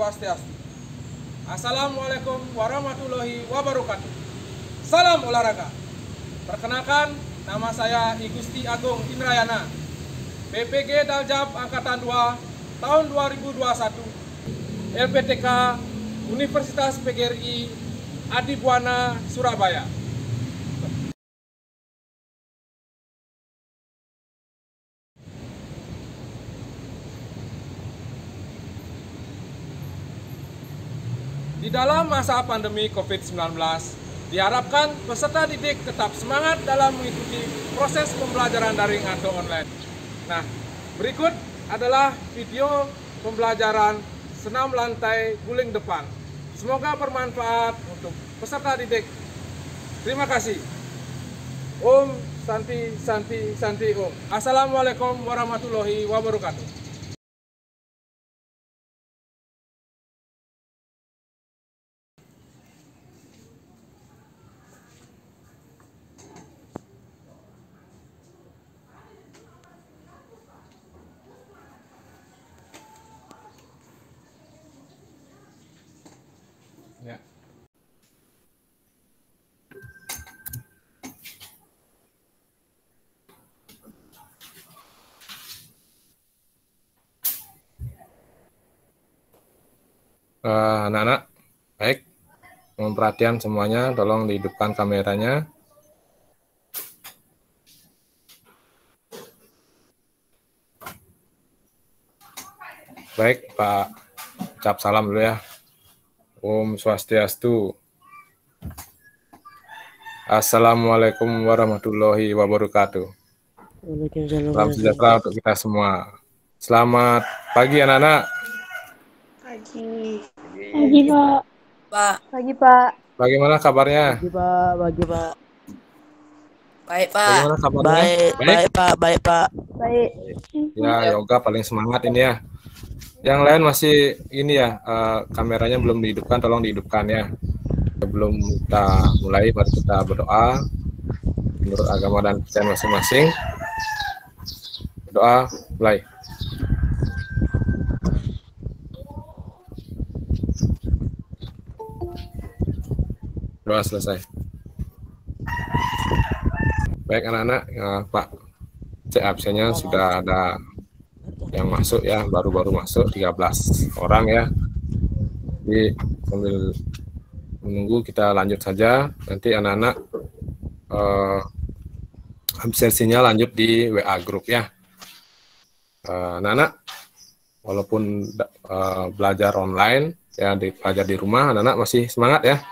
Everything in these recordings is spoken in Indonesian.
Swastiastu. Assalamualaikum warahmatullahi wabarakatuh. Salam olahraga. Perkenalkan, nama saya I Gusti Agung Indrayana, PPG Daljab Angkatan 2 tahun 2021, LPTK Universitas PGRI Adibuana, Surabaya. Di dalam masa pandemi COVID-19, diharapkan peserta didik tetap semangat dalam mengikuti proses pembelajaran daring atau online. Nah, berikut adalah video pembelajaran senam lantai guling depan. Semoga bermanfaat untuk peserta didik. Terima kasih. Om Santi Santi Santi Om. Assalamualaikum warahmatullahi wabarakatuh. Ya. Anak-anak, baik, mohon perhatian semuanya, tolong dihidupkan kameranya. Baik, Pak, ucap salam dulu ya. Om Swastiastu. Assalamualaikum warahmatullahi wabarakatuh. Salam sejahtera untuk kita semua. Selamat pagi anak-anak. Pagi. Pagi, Pak. Pagi, Pak. Bagaimana kabarnya? Pagi, Pak. Pagi, Pak. Baik, Pak. Bagaimana kabarnya? Baik, Pak. Baik, Pak. Baik. Ya, yoga paling semangat ini ya. Yang lain masih ini ya, kameranya belum dihidupkan, tolong dihidupkan ya. Sebelum kita mulai, mari kita berdoa menurut agama dan kepercayaan masing-masing. Doa mulai. Doa selesai. Baik anak-anak, Pak, cek absennya sudah ada yang masuk ya, baru-baru masuk 13 orang ya. Jadi sambil menunggu kita lanjut saja, nanti anak-anak absensinya lanjut di WA grup ya. Anak-anak walaupun belajar online ya, belajar di rumah, anak-anak masih semangat ya.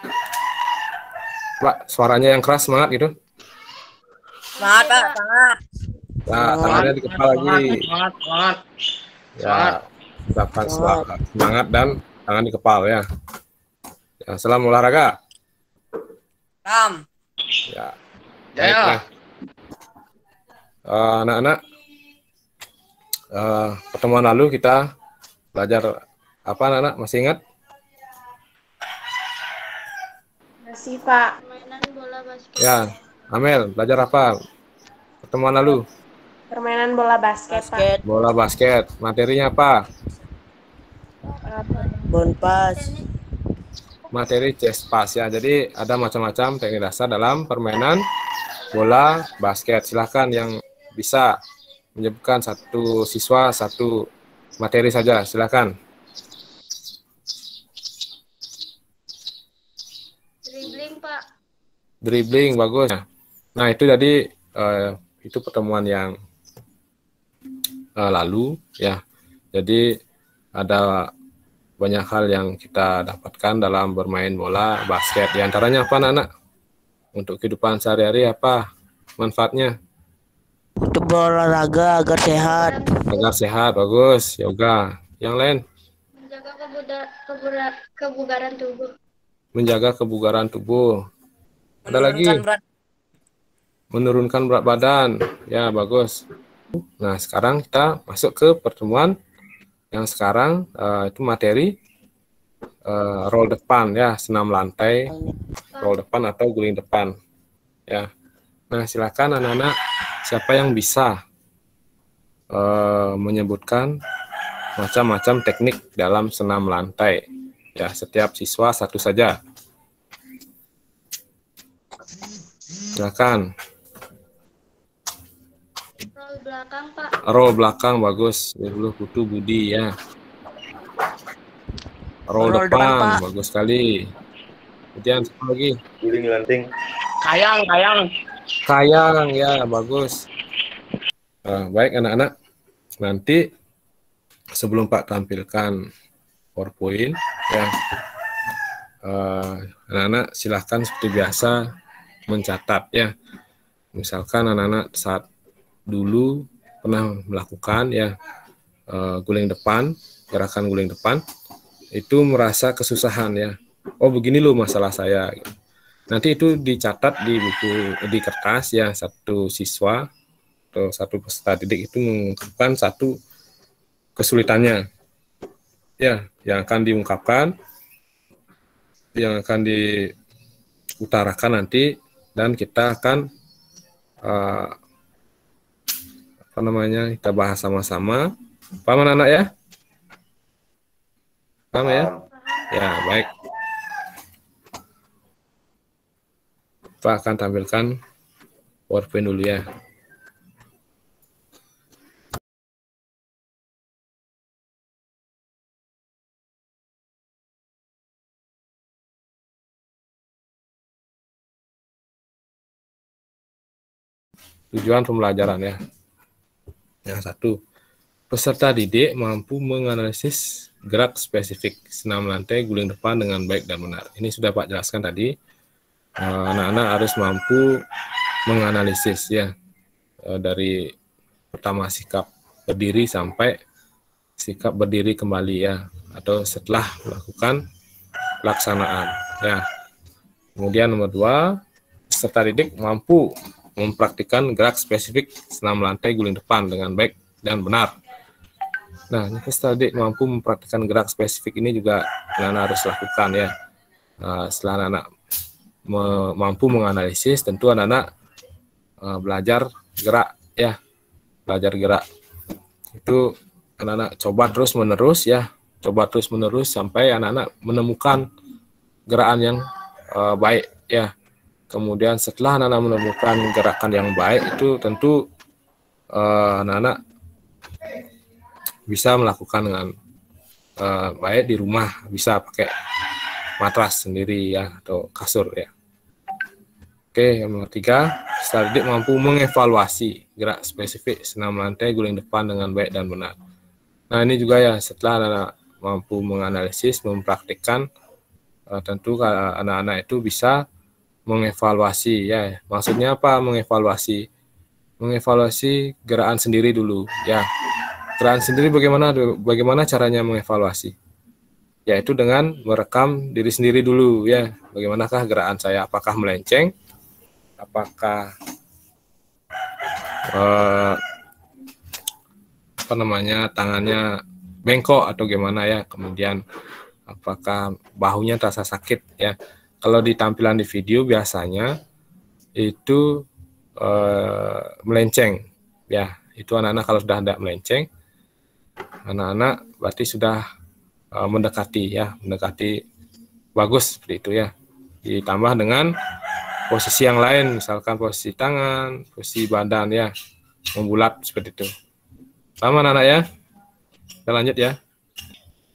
Pak, suaranya yang keras, semangat gitu. Semangat, Pak. Semangat. Nah, tangannya di kepala lagi. Semangat. Ya, ucapkan semangat dan tangan di kepala ya. Ya, salam olahraga. Salam. Ya. Baiklah. Anak-anak, pertemuan lalu kita belajar apa anak-anak? Masih ingat? Masih, Pak. Permainan bola basket. Ya, Amel, belajar apa? Pertemuan lalu? Permainan bola basket, Pak. Bola basket. Materinya apa? Bonpas. Materi chess pass ya. Jadi ada macam-macam teknik dasar dalam permainan bola basket. Silahkan yang bisa menyebutkan satu siswa satu materi saja. Silahkan. Dribbling, Pak. Dribbling, bagus. Nah itu jadi itu pertemuan yang lalu ya. Jadi ada banyak hal yang kita dapatkan dalam bermain bola basket. Di antaranya apa anak-anak? Untuk kehidupan sehari-hari apa manfaatnya? Untuk berolahraga agar sehat. Agar sehat, bagus. Yoga. Yang lain? Menjaga kebugaran tubuh. Menjaga kebugaran tubuh. Ada lagi? Menurunkan berat badan. Ya, bagus. Nah, sekarang kita masuk ke pertemuan yang sekarang itu materi roll depan ya, senam lantai, roll depan atau guling depan. Ya. Nah, silakan anak-anak siapa yang bisa menyebutkan macam-macam teknik dalam senam lantai. Ya, setiap siswa satu saja. Silakan. Roll belakang, Pak. Roll belakang bagus. Dulu Putu Budi ya. Roll Roll depan, depan, Pak. bagus sekali. Kemudian satu lagi. Guling lanting. Kayang. Kayang ya, bagus. Baik anak-anak. Nanti sebelum Pak tampilkan PowerPoint ya, anak-anak silahkan seperti biasa mencatat ya. Misalkan anak-anak saat dulu pernah melakukan ya guling depan, gerakan guling depan, itu merasa kesusahan ya. Oh begini loh masalah saya. Nanti itu dicatat di buku, di kertas ya, satu siswa atau satu peserta didik itu mengungkapkan satu kesulitannya ya, yang akan diungkapkan, yang akan diutarakan nanti, dan kita akan kita bahas sama-sama. Paham anak-anak ya? Paham ya? Ya, baik. Pak akan tampilkan PowerPoint dulu ya. Tujuan pembelajaran ya. Yang satu, peserta didik mampu menganalisis gerak spesifik senam lantai guling depan dengan baik dan benar. Ini sudah Pak jelaskan tadi. Anak-anak harus mampu menganalisis ya, dari pertama sikap berdiri sampai sikap berdiri kembali ya, atau setelah melakukan pelaksanaan ya. Kemudian nomor 2, peserta didik mampu mempraktikkan gerak spesifik senam lantai guling depan dengan baik dan benar. Nah, peserta didik mampu mempraktikkan gerak spesifik ini juga anak-anak harus lakukan ya. Setelah anak-anak mampu menganalisis, tentu anak-anak belajar gerak ya, belajar gerak. Itu anak-anak coba terus menerus sampai anak-anak menemukan gerakan yang baik ya. Kemudian setelah anak-anak menemukan gerakan yang baik, itu tentu anak-anak bisa melakukan dengan baik di rumah, bisa pakai matras sendiri ya, atau kasur ya. Oke, yang nomor 3, peserta didik mampu mengevaluasi gerak spesifik senam lantai guling depan dengan baik dan benar. Nah, ini juga ya, setelah anak-anak mampu menganalisis, mempraktikkan, tentu anak-anak itu bisa mengevaluasi ya. Maksudnya apa mengevaluasi? Mengevaluasi gerakan sendiri dulu ya. Gerakan sendiri bagaimana caranya mengevaluasi? Yaitu dengan merekam diri sendiri dulu ya. Bagaimanakah gerakan saya? Apakah melenceng? Apakah tangannya bengkok atau gimana ya? Kemudian apakah bahunya terasa sakit ya? Kalau di tampilan di video biasanya itu melenceng ya. Itu anak-anak kalau sudah tidak melenceng, anak-anak berarti sudah mendekati bagus seperti itu ya. Ditambah dengan posisi yang lain, misalkan posisi tangan, posisi badan ya, membulat seperti itu. Paham anak-anak ya? Kita lanjut ya.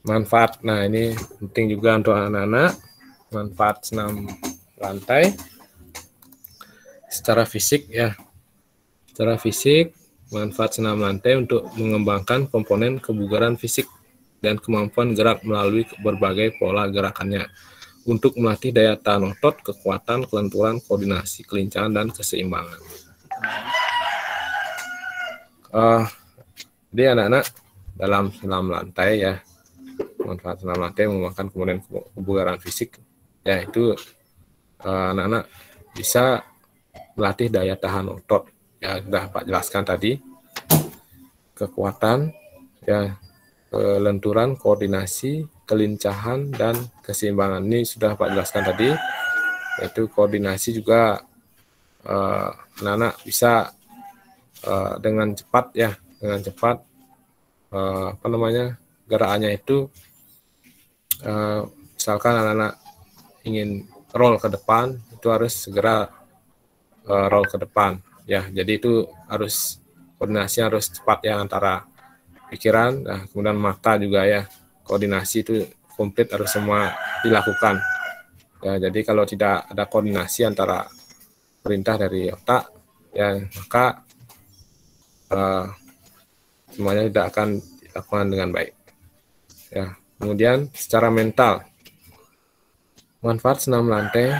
Manfaat. Nah, ini penting juga untuk anak-anak. Manfaat senam lantai secara fisik ya. Secara fisik, manfaat senam lantai untuk mengembangkan komponen kebugaran fisik dan kemampuan gerak melalui berbagai pola gerakannya, untuk melatih daya tahan otot, kekuatan, kelenturan, koordinasi, kelincahan, dan keseimbangan. Jadi anak-anak dalam senam lantai ya, manfaat senam lantai mengembangkan komponen kebugaran fisik, yaitu anak-anak bisa melatih daya tahan otot ya, sudah Pak jelaskan tadi, kekuatan ya, kelenturan, koordinasi, kelincahan, dan keseimbangan. Ini sudah Pak jelaskan tadi, yaitu koordinasi juga anak-anak bisa dengan cepat ya, gerakannya itu misalkan anak-anak ingin roll ke depan, itu harus segera roll ke depan ya. Jadi itu harus koordinasinya harus cepat ya antara pikiran, kemudian mata juga ya. Koordinasi itu komplit harus semua dilakukan. Ya, jadi kalau tidak ada koordinasi antara perintah dari otak ya, maka semuanya tidak akan dilakukan dengan baik. Ya, kemudian secara mental, manfaat senam lantai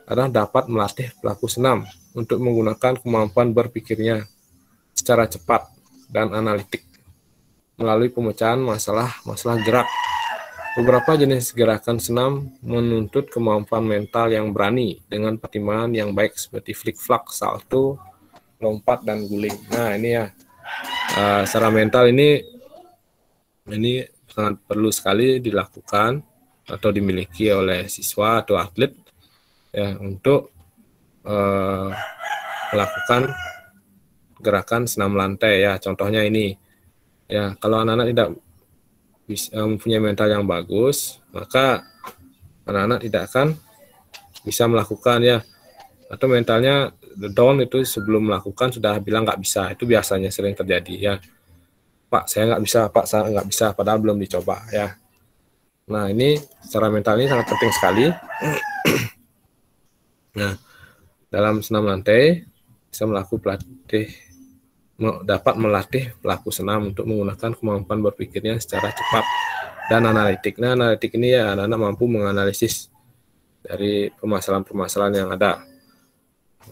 adalah dapat melatih pelaku senam untuk menggunakan kemampuan berpikirnya secara cepat dan analitik melalui pemecahan masalah gerak. Beberapa jenis gerakan senam menuntut kemampuan mental yang berani dengan pertimbangan yang baik seperti flik-flak, salto, lompat, dan guling. Nah ini ya, secara mental ini sangat perlu sekali dilakukan atau dimiliki oleh siswa atau atlet ya untuk melakukan gerakan senam lantai ya. Contohnya ini ya, kalau anak-anak tidak bisa mempunyai mental yang bagus, maka anak-anak tidak akan bisa melakukan ya, atau mentalnya down itu sebelum melakukan sudah bilang nggak bisa. Itu biasanya sering terjadi ya. Pak saya nggak bisa, Pak saya nggak bisa, padahal belum dicoba ya. Nah ini secara mental ini sangat penting sekali. Nah dalam senam lantai bisa dapat melatih pelaku senam untuk menggunakan kemampuan berpikirnya secara cepat dan analitik. Nah analitik ini ya, anak-anak mampu menganalisis dari permasalahan-permasalahan yang ada,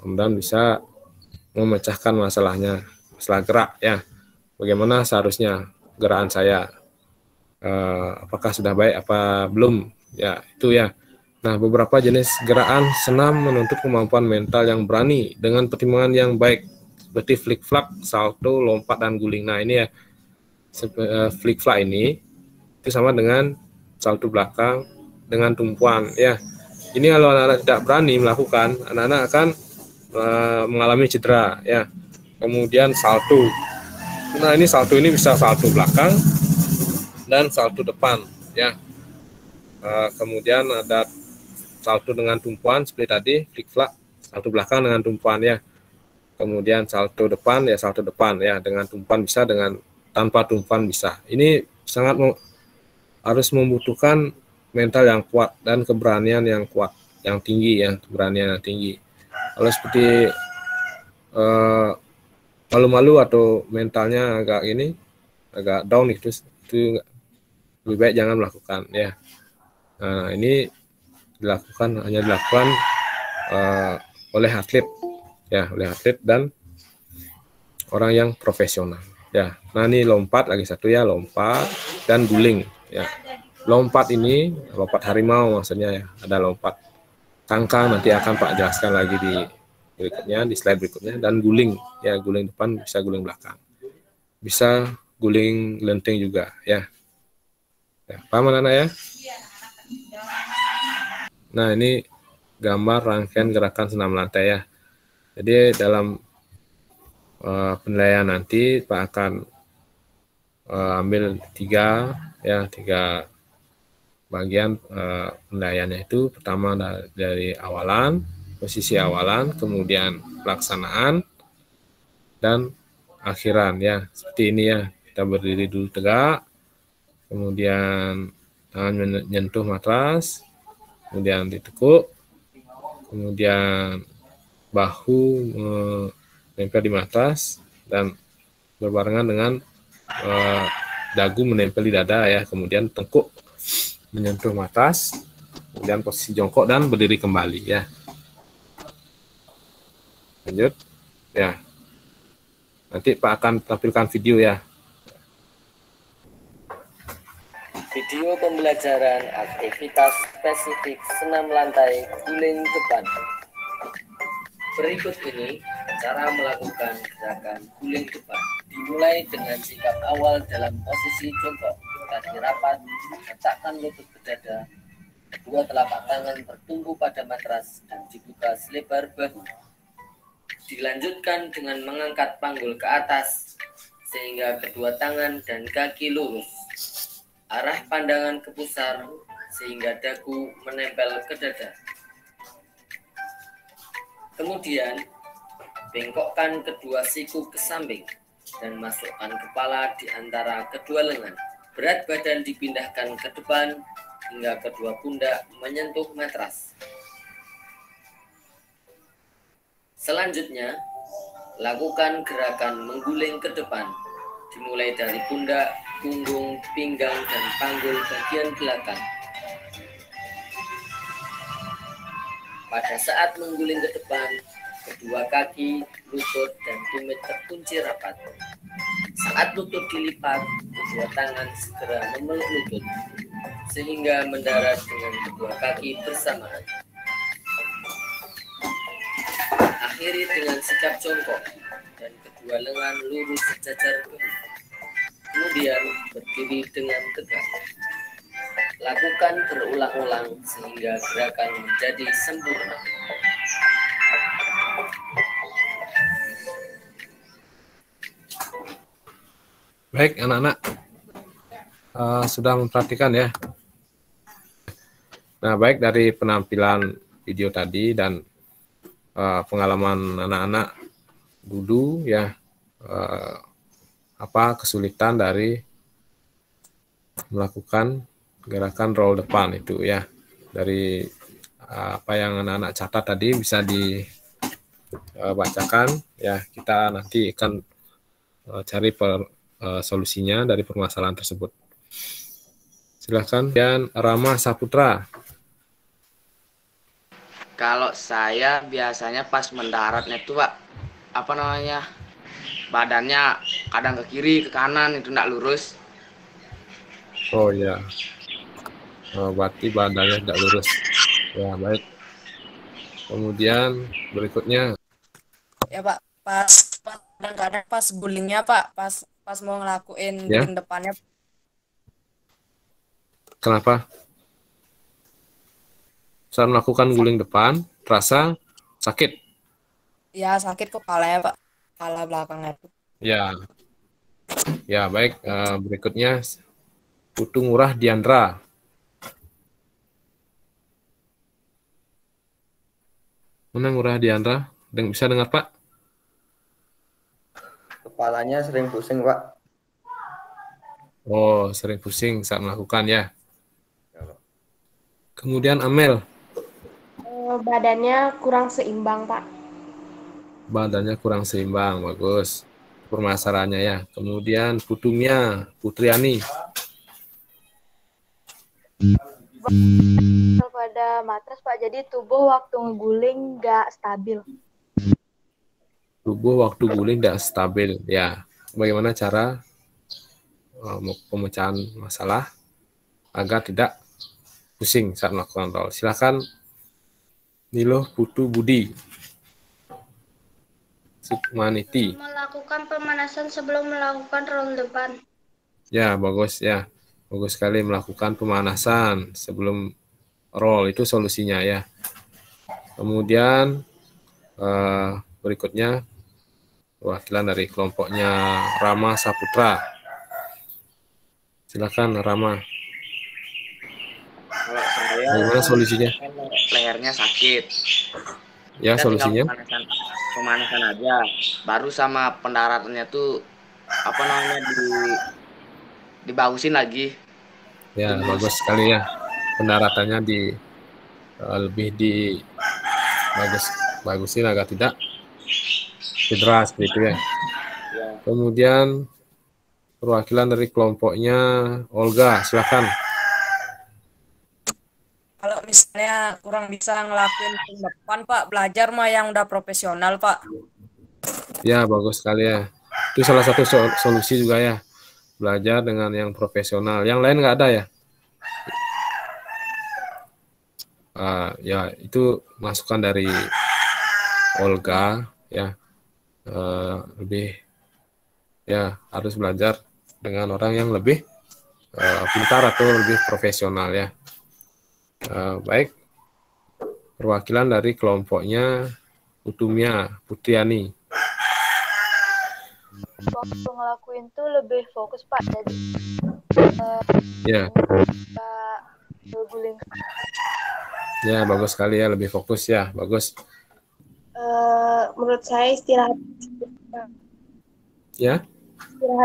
kemudian bisa memecahkan masalahnya, masalah gerak ya. Bagaimana seharusnya gerakan saya, apakah sudah baik apa belum ya, itu ya. Nah beberapa jenis gerakan senam menuntut kemampuan mental yang berani dengan pertimbangan yang baik seperti flik-flak, salto, lompat, dan guling. Nah ini ya, flik-flak ini itu sama dengan salto belakang dengan tumpuan ya. Ini kalau anak-anak tidak berani melakukan, anak-anak akan mengalami cedera ya. Kemudian salto. Nah ini salto ini bisa salto belakang dan salto depan ya. Kemudian ada salto dengan tumpuan seperti tadi, flik-flak, salto belakang dengan tumpuan ya. Kemudian salto depan ya, salto depan ya, dengan tumpuan bisa, dengan tanpa tumpuan bisa. Ini sangat harus membutuhkan mental yang kuat dan keberanian yang kuat, yang tinggi ya, keberanian yang tinggi. Kalau seperti malu-malu atau mentalnya agak down itu lebih baik jangan melakukan ya. Nah ini hanya dilakukan oleh atlet ya, oleh atlet dan orang yang profesional ya. Nah ini lompat lagi satu ya, lompat dan guling ya. Lompat ini lompat harimau maksudnya ya, ada lompat kangkang, nanti akan Pak jelaskan lagi di berikutnya, di slide berikutnya. Dan guling ya, guling depan bisa guling belakang, bisa guling lenting juga ya. Paham anak-anak ya? Nah ini gambar rangkaian gerakan senam lantai ya. Jadi dalam penilaian nanti Pak akan ambil tiga bagian penilaiannya itu. Pertama dari awalan, posisi awalan, kemudian pelaksanaan, dan akhiran ya. Seperti ini ya, kita berdiri dulu tegak, kemudian tangan menyentuh matras, kemudian ditekuk, kemudian bahu menempel di matras dan berbarengan dengan dagu menempel di dada ya. Kemudian tengkuk menyentuh matras, kemudian posisi jongkok dan berdiri kembali ya. Lanjut ya. Nanti Pak akan tampilkan video ya. Video pembelajaran aktivitas spesifik senam lantai guling depan. Berikut ini cara melakukan gerakan guling depan. Dimulai dengan sikap awal dalam posisi jongkok, kaki rapat, letakkan lutut ke dada, kedua telapak tangan bertumpu pada matras dan dibuka selebar bahu. Dilanjutkan dengan mengangkat panggul ke atas sehingga kedua tangan dan kaki lurus. Arah pandangan ke pusar sehingga dagu menempel ke dada. Kemudian, bengkokkan kedua siku ke samping dan masukkan kepala di antara kedua lengan. Berat badan dipindahkan ke depan hingga kedua pundak menyentuh matras. Selanjutnya, lakukan gerakan mengguling ke depan, dimulai dari pundak, punggung, pinggang, dan panggul bagian belakang. Pada saat mengguling ke depan, kedua kaki, lutut, dan tumit terkunci rapat. Saat lutut dilipat, kedua tangan segera memeluk lutut, sehingga mendarat dengan kedua kaki bersamaan. Akhiri dengan sikap jongkok, dan kedua lengan lurus sejajar ke bawah. Kemudian berdiri dengan tegak. Lakukan berulang-ulang sehingga gerakan menjadi sempurna. Baik, anak-anak sudah memperhatikan ya. Nah, baik dari penampilan video tadi dan pengalaman anak-anak dulu ya, apa kesulitan dari melakukan gerakan roll depan itu ya. Dari apa yang anak-anak catat tadi bisa dibacakan ya. Kita nanti akan cari solusinya dari permasalahan tersebut. Silakan. Dan Rama Saputra. Kalau saya biasanya pas mendaratnya itu Pak, apa namanya, badannya kadang ke kiri, ke kanan, itu nggak lurus. Oh ya, berarti badannya tidak lurus. Ya baik. Kemudian berikutnya. Ya Pak, kadang-kadang pas gulingnya Pak, pas mau ngelakuin Ya. guling depannya. Kenapa? Saat melakukan guling depan, terasa sakit. Ya sakit kok kepalanya Pak, kepala belakangnya itu. Ya, ya baik. Berikutnya Putu Ngurah Diandra. Mana Ngurah Diandra? Bisa dengar Pak? Kepalanya sering pusing, Pak. Oh, sering pusing saat melakukan ya. Kemudian Amel. Badannya kurang seimbang, Pak. Badannya kurang seimbang, bagus. Permasalahannya ya. Kemudian Putumia, Putriani. Pada matras Pak, jadi tubuh waktu ngeguling nggak stabil. Tubuh waktu guling tidak stabil. Ya, bagaimana cara pemecahan masalah agar tidak pusing saat melakukan roll? Silakan Nilo Putu Budi. Sukmaniti. Melakukan pemanasan sebelum melakukan roll depan. Ya, bagus ya. Bagus sekali melakukan pemanasan sebelum roll, itu solusinya ya. Kemudian berikutnya perwakilan dari kelompoknya Rama Saputra. Silakan Rama. Kalau saya, Bagaimana solusinya? lehernya sakit. Ya, Kita solusinya. tinggal pemanasan aja. Baru sama pendaratannya tuh apa namanya dibagusin lagi. Ya, bagus sekali ya. Pendaratannya lebih bagusin agar tidak cedera seperti itu ya. Kemudian perwakilan dari kelompoknya Olga, silakan. Kalau misalnya kurang bisa ngelakuin guling depan Pak, belajar mah yang udah profesional Pak. Ya, bagus sekali ya. Itu salah satu solusi juga ya. Belajar dengan yang profesional. Yang lain nggak ada ya? Ya, itu masukan dari Olga ya. Lebih ya harus belajar dengan orang yang lebih pintar atau lebih profesional ya. Baik, perwakilan dari kelompoknya Utumia Putriani. Waktu ngelakuin tuh lebih fokus Pak, jadi Ya, Guling. ya bagus sekali ya, lebih fokus ya, bagus. Menurut saya istirahat Ya,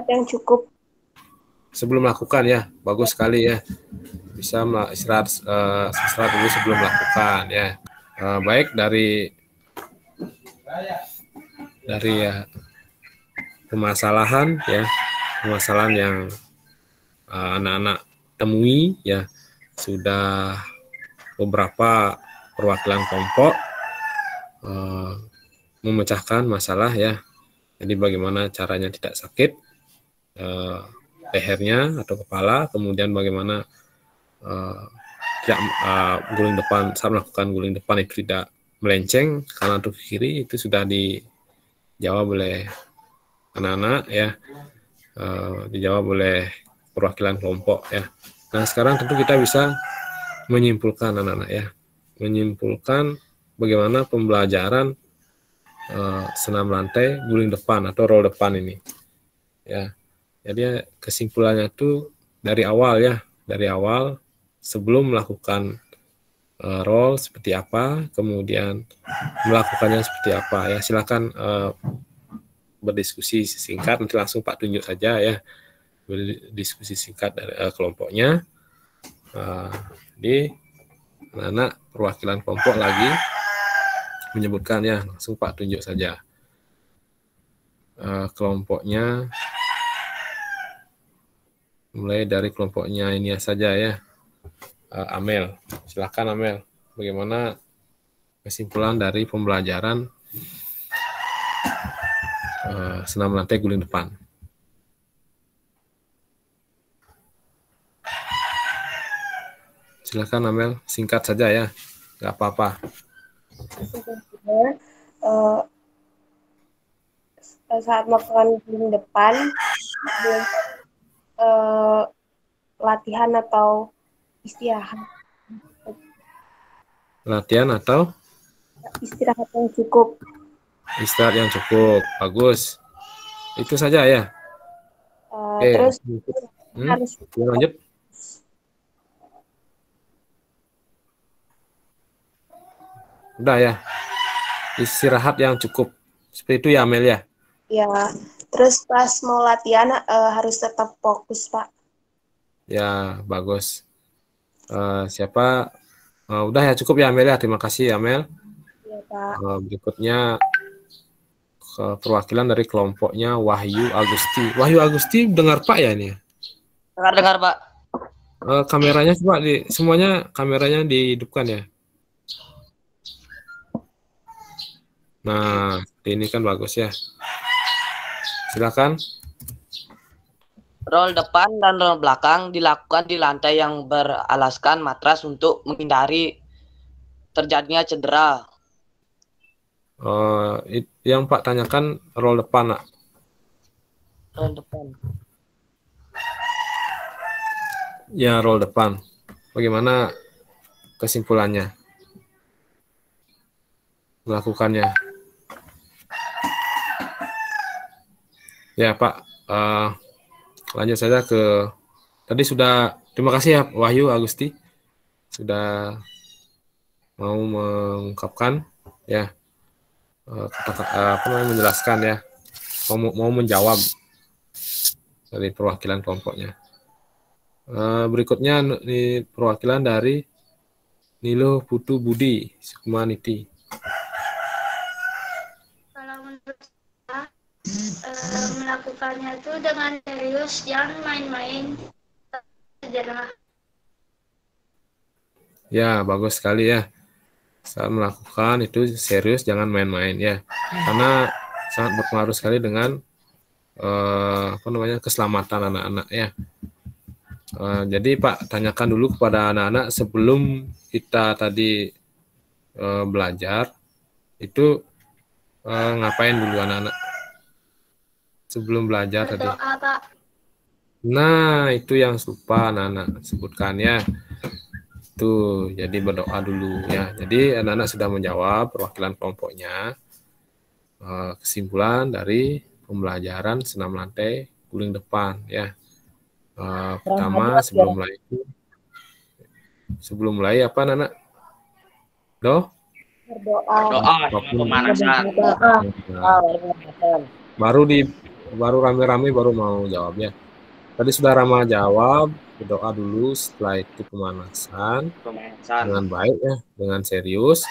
yang cukup. sebelum melakukan ya, bagus sekali ya. Bisa istirahat dulu sebelum melakukan ya. Baik dari ya, permasalahan yang anak-anak temui ya, sudah beberapa perwakilan kelompok memecahkan masalah ya. Jadi bagaimana caranya tidak sakit lehernya atau kepala, kemudian bagaimana tidak guling depan, saat melakukan guling depan itu tidak melenceng kanan atau kiri, itu sudah dijawab oleh anak-anak ya, dijawab oleh perwakilan kelompok ya. Nah sekarang tentu kita bisa menyimpulkan anak-anak ya, menyimpulkan bagaimana pembelajaran senam lantai guling depan atau roll depan ini ya. Jadi kesimpulannya itu dari awal ya, dari awal sebelum melakukan roll seperti apa, kemudian melakukannya seperti apa ya. Silakan berdiskusi singkat, nanti langsung Pak tunjuk saja ya, berdiskusi singkat dari kelompoknya. Jadi anak perwakilan kelompok lagi menyebutkan ya, langsung Pak tunjuk saja kelompoknya, mulai dari kelompoknya ini saja ya. Amel, silakan Amel, bagaimana kesimpulan dari pembelajaran senam lantai guling depan? Silakan Amel, singkat saja ya, nggak apa-apa. Saat melakukan guling depan, latihan atau istirahat. Latihan atau Istirahat yang cukup. Istirahat yang cukup, bagus. Itu saja ya. Terus harus lanjut. Udah ya. Istirahat yang cukup. Seperti itu ya Amel ya. Ya. Terus pas mau latihan harus tetap fokus Pak. Ya bagus. Siapa? Udah ya, cukup ya Amel ya. Terima kasih Amel. Ya Pak. Berikutnya perwakilan dari kelompoknya Wahyu Agusti. Wahyu Agusti dengar Pak ya ini? Dengar Pak. Kameranya coba semuanya kameranya dihidupkan ya. Nah, ini kan bagus ya. Silakan. Roll depan dan roll belakang dilakukan di lantai yang beralaskan matras untuk menghindari terjadinya cedera. Yang Pak tanyakan roll depan, Nak. Roll depan. Ya, roll depan. Bagaimana kesimpulannya? Melakukannya. Ya, Pak. Lanjut saja ke tadi sudah. Terima kasih ya Wahyu Agusti sudah mau mengungkapkan ya, menjelaskan ya, mau menjawab dari perwakilan kelompoknya. Berikutnya ini perwakilan dari Nilo Putu Budi Sukmaniti. Kalau menurut saya, melakukannya itu dengan serius, jangan main-main. Ya, bagus sekali ya. Saat melakukan itu serius, jangan main-main ya. Karena sangat berpengaruh sekali dengan keselamatan anak-anak ya. Jadi Pak, tanyakan dulu kepada anak-anak sebelum kita tadi belajar itu ngapain dulu anak-anak sebelum belajar tadi. Nah, itu yang lupa anak-anak sebutkan ya. Tuh, jadi berdoa dulu ya. Jadi anak-anak sudah menjawab perwakilan kelompoknya. Kesimpulan dari pembelajaran senam lantai guling depan ya. Pertama sebelum mulai apa Nana? Doa pemanasan. Baru rame-rame baru mau jawab ya. Tadi sudah Rama jawab, berdoa dulu, setelah itu pemanasan dengan baik ya, dengan serius.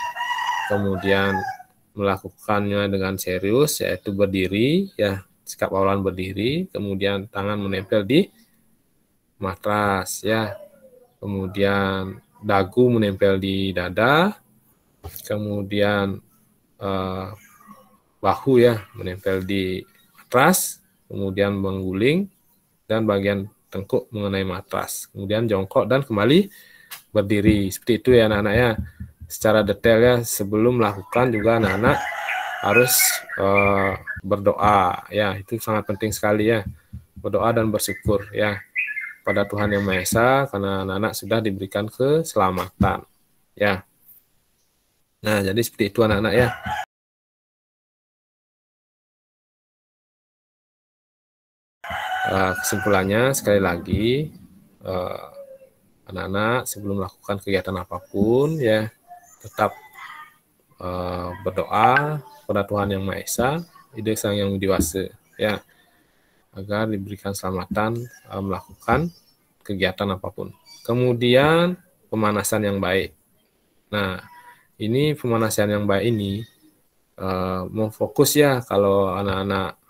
Kemudian melakukannya dengan serius, yaitu berdiri ya, sikap awalan berdiri, kemudian tangan menempel di matras ya. Kemudian dagu menempel di dada, kemudian bahu ya menempel di matras, kemudian mengguling dan bagian tengkuk mengenai matras, kemudian jongkok dan kembali berdiri. Seperti itu ya anak-anak ya. Secara detail ya, sebelum melakukan juga anak-anak harus berdoa ya, itu sangat penting sekali ya, berdoa dan bersyukur ya pada Tuhan Yang Maha Esa karena anak-anak sudah diberikan keselamatan ya. Nah, jadi seperti itu anak-anak ya. Kesimpulannya sekali lagi, anak-anak sebelum melakukan kegiatan apapun ya tetap berdoa pada Tuhan Yang Maha Esa, Ide Sang Yang Widiwasa ya, agar diberikan keselamatan melakukan kegiatan apapun. Kemudian pemanasan yang baik. Nah, ini pemanasan yang baik ini mau fokus ya kalau anak-anak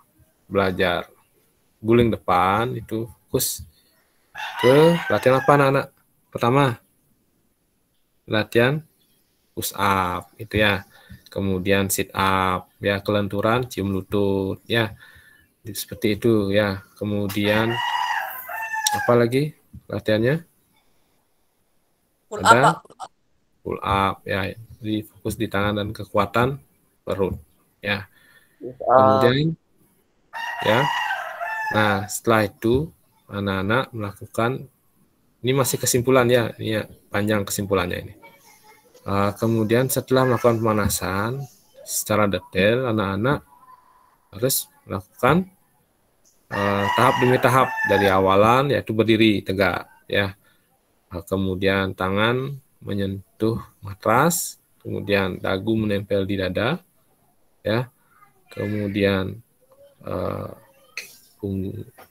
belajar guling depan itu fokus ke latihan apa anak-anak? Pertama, latihan push up itu ya. Kemudian sit up ya, kelenturan, cium lutut ya. Seperti itu ya. Kemudian apa lagi latihannya? Pull Ada up, Pak. pull up ya. Jadi fokus di tangan dan kekuatan perut ya. Kemudian ya. Nah, setelah itu anak-anak melakukan, ini masih kesimpulan ya, ini ya, panjang kesimpulannya ini. Kemudian setelah melakukan pemanasan secara detail, anak-anak harus melakukan tahap demi tahap dari awalan, yaitu berdiri tegak ya. Kemudian tangan menyentuh matras, kemudian dagu menempel di dada ya. Kemudian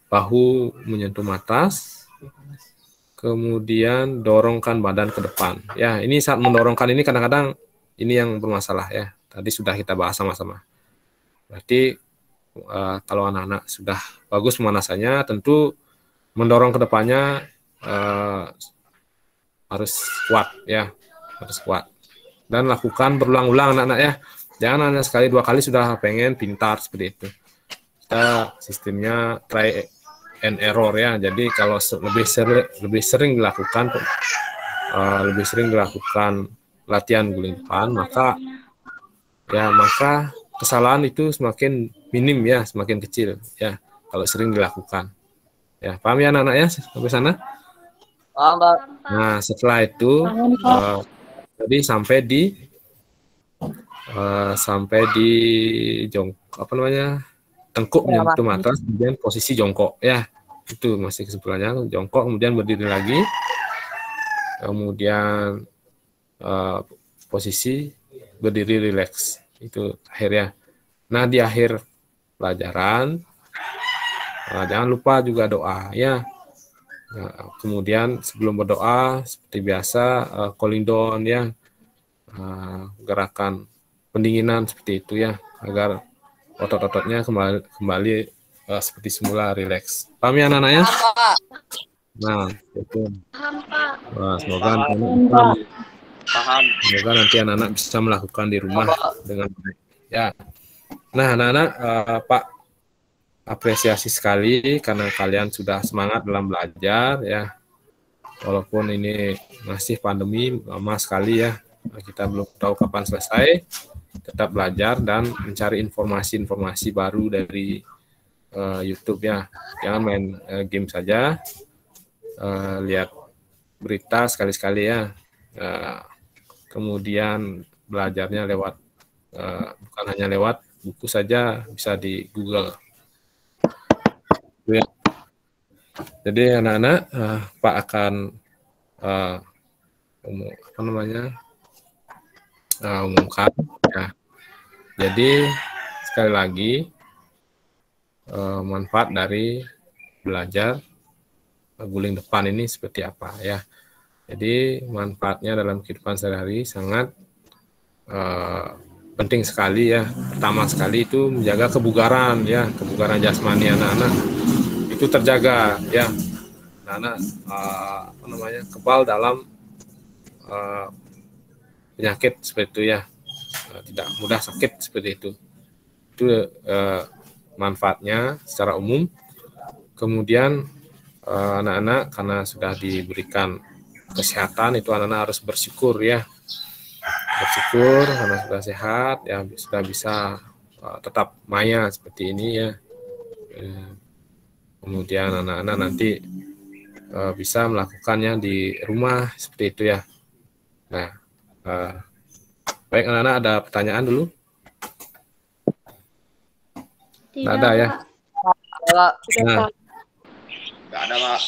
bahu menyentuh matras, kemudian dorongkan badan ke depan. Ya, ini saat mendorongkan ini kadang-kadang ini yang bermasalah ya. Tadi sudah kita bahas sama-sama. Berarti kalau anak-anak sudah bagus pemanasannya, tentu mendorong ke depannya harus kuat ya, harus kuat. Dan lakukan berulang-ulang anak-anak ya. Jangan hanya sekali dua kali sudah pengen pintar seperti itu. Kita sistemnya try and error ya. Jadi kalau lebih sering dilakukan latihan guling depan, maka kesalahan itu semakin minim ya, semakin kecil ya kalau sering dilakukan. Ya, paham ya anak-anak ya sampai sana? Paham, Pak. Nah, setelah itu tadi sampai di tengkuk menyentuh matras, kemudian posisi jongkok ya, itu masih kesimpulannya. Jongkok kemudian berdiri lagi, kemudian posisi berdiri rileks, itu akhirnya. Nah, di akhir pelajaran jangan lupa juga doa ya. Nah, kemudian sebelum berdoa seperti biasa cooling down ya, gerakan pendinginan seperti itu ya, agar otot-ototnya kembali seperti semula, rileks. Paham ya anak-anak ya? Nah, itu. Semoga nanti anak-anak bisa melakukan di rumah dengan baik. Ya. Nah, anak-anak, Pak apresiasi sekali karena kalian sudah semangat dalam belajar ya. Walaupun ini masih pandemi lama sekali ya, kita belum tahu kapan selesai. Tetap belajar dan mencari informasi-informasi baru dari YouTube ya. Jangan main game saja, lihat berita sekali-sekali ya. Kemudian belajarnya lewat bukan hanya lewat buku saja, bisa di Google. Ya. Jadi anak-anak, Pak akan umumkan. Ya. Jadi sekali lagi manfaat dari belajar guling depan ini seperti apa ya. Jadi manfaatnya dalam kehidupan sehari-hari sangat penting sekali ya. Pertama sekali itu menjaga kebugaran ya, kebugaran jasmani anak-anak itu terjaga ya. Anak-anak kebal dalam penyakit seperti itu ya, tidak mudah sakit seperti itu. Itu manfaatnya secara umum. Kemudian anak-anak karena sudah diberikan kesehatan itu anak-anak harus bersyukur ya, bersyukur karena sudah sehat ya, sudah bisa tetap maya seperti ini ya. Kemudian anak-anak nanti bisa melakukannya di rumah seperti itu ya. Nah, baik anak-anak, ada pertanyaan dulu? Tidak ada ya? Nah, Nggak ada, Pak.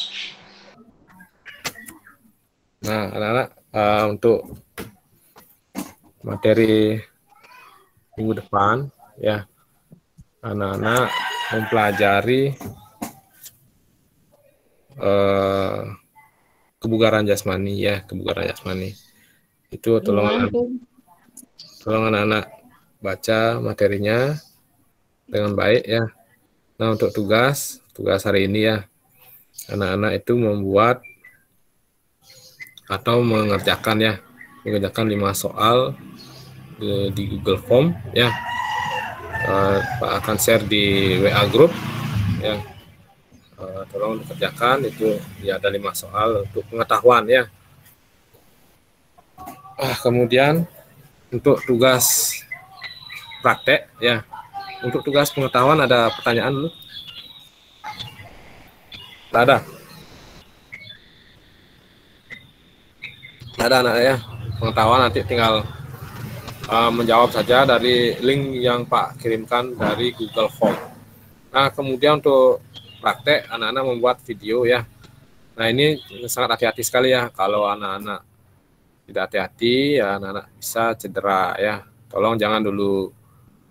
Nah, anak-anak, untuk materi minggu depan ya, anak-anak mempelajari kebugaran jasmani ya, kebugaran jasmani. Itu tolong anak-anak baca materinya dengan baik ya. Nah, untuk tugas hari ini ya, anak-anak itu membuat atau mengerjakan 5 soal di Google Form ya. Pak akan share di WA group ya. Tolong dikerjakan, itu ya, ada 5 soal untuk pengetahuan ya. Kemudian untuk tugas praktek ya. Untuk tugas pengetahuan ada pertanyaan dulu? Tidak ada. Tidak ada anak ya. Pengetahuan nanti tinggal menjawab saja dari link yang Pak kirimkan dari Google Form. Nah, kemudian untuk praktek anak-anak membuat video ya. Nah, ini sangat hati-hati sekali ya. Kalau anak-anak tidak hati-hati ya, anak-anak bisa cedera ya. Tolong jangan dulu,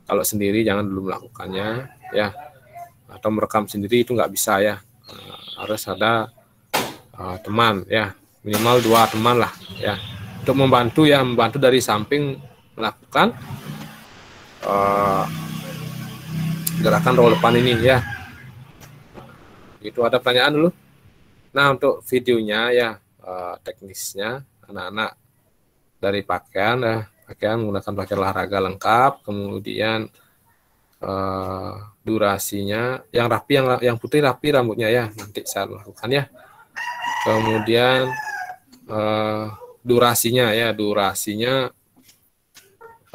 kalau sendiri jangan dulu melakukannya ya. Atau merekam sendiri itu nggak bisa ya. Harus ada teman ya, minimal 2 teman lah ya, untuk membantu ya, membantu dari samping melakukan gerakan roll depan ini ya. Itu ada pertanyaan dulu. Nah, untuk videonya ya, teknisnya anak-anak dari pakaian menggunakan pakaian olahraga lengkap, kemudian durasinya yang rapi, yang putih rapi rambutnya ya, nanti saya lakukan ya. Kemudian durasinya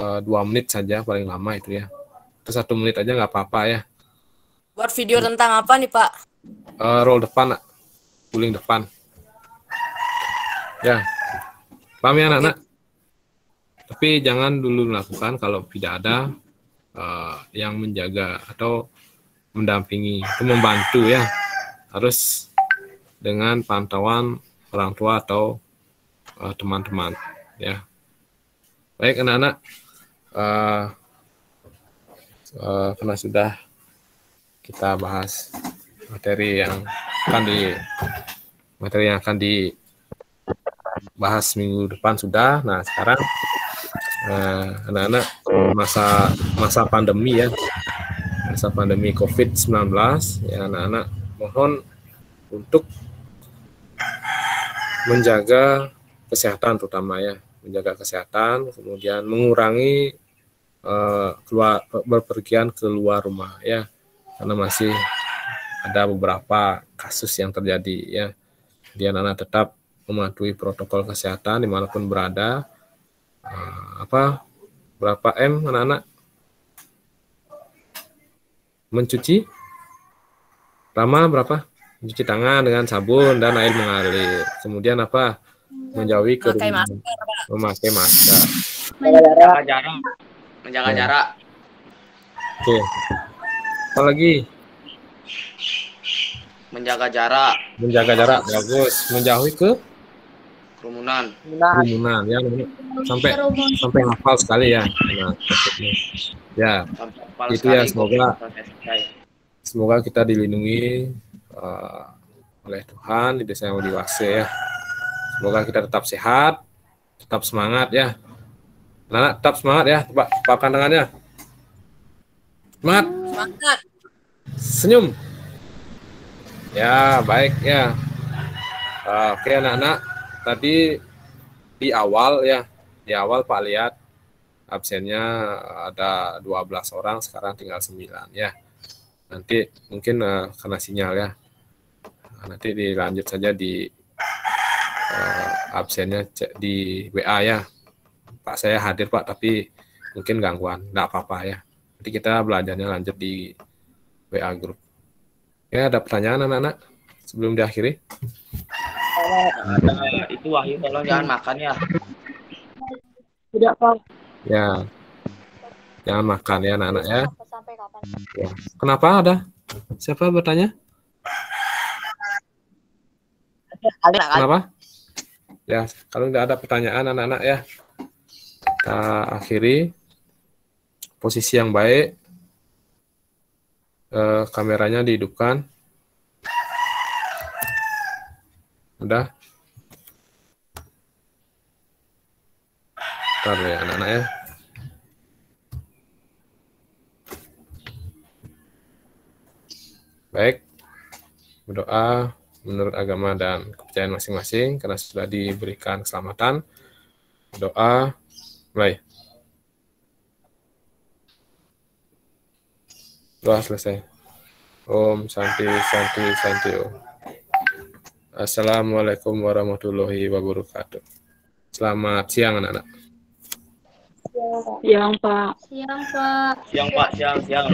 2 menit saja paling lama itu ya. Terus 1 menit aja nggak apa-apa ya. Buat video tentang apa nih, Pak? Roll depan, guling depan. Ya, paham ya anak-anak? Tapi jangan dulu melakukan kalau tidak ada yang menjaga atau mendampingi, itu membantu ya. Harus dengan pantauan orang tua atau teman-teman ya. Baik anak-anak, karena sudah kita bahas materi yang akan dibahas minggu depan sudah. Nah, sekarang anak-anak masa pandemi ya, masa pandemi COVID-19 ya, anak-anak mohon untuk menjaga kesehatan, terutama ya, menjaga kesehatan, kemudian mengurangi berpergian keluar rumah ya, karena masih ada beberapa kasus yang terjadi ya. Jadi anak-anak tetap mematuhi protokol kesehatan dimanapun berada. Berapa M anak-anak? Mencuci pertama berapa? Mencuci tangan dengan sabun dan air mengalir. Kemudian apa? Menjauhi kerumunan, memakai masker, Menjaga jarak. Oke. Apa lagi? menjaga jarak, bagus. Menjauhi kerumunan. kerumunan ya, sampai hafal sekali ya. Nah, ya, Sampai hafal itu ya, sekali, semoga kita dilindungi oleh Tuhan di desa yang Diwase ya. Semoga kita tetap sehat, tetap semangat ya. Nah, tetap semangat ya. Coba pakai tangannya. Semangat. Semangat. Senyum. Ya, baik ya. Oke anak-anak, tadi di awal Pak lihat absennya ada 12 orang, sekarang tinggal 9 ya. Nanti mungkin kena sinyal ya. Nanti dilanjut saja di absennya di WA ya. Pak, saya hadir Pak, tapi mungkin gangguan, enggak apa-apa ya. Nanti kita belajarnya lanjut di WA grup. Ya, ada pertanyaan anak-anak sebelum diakhiri? Ada itu Wahyu, tolong jangan makan ya. Tidak, Pak. Ya. Jangan makan ya anak-anak ya. Sampai kapan? Ya. Kenapa ada? Siapa bertanya? Kenapa? Ya, kalau tidak ada pertanyaan anak-anak ya, kita akhiri. Posisi yang baik, kameranya dihidupkan. Udah? Bentar ya anak-anak ya. Baik, berdoa menurut agama dan kepercayaan masing-masing karena sudah diberikan keselamatan. Doa, mulai. Doa selesai. Om Santi Santi Santi Om. Assalamualaikum warahmatullahi wabarakatuh. Selamat siang anak-anak. Siang, Pak. Siang, Pak. Siang Pak, siang.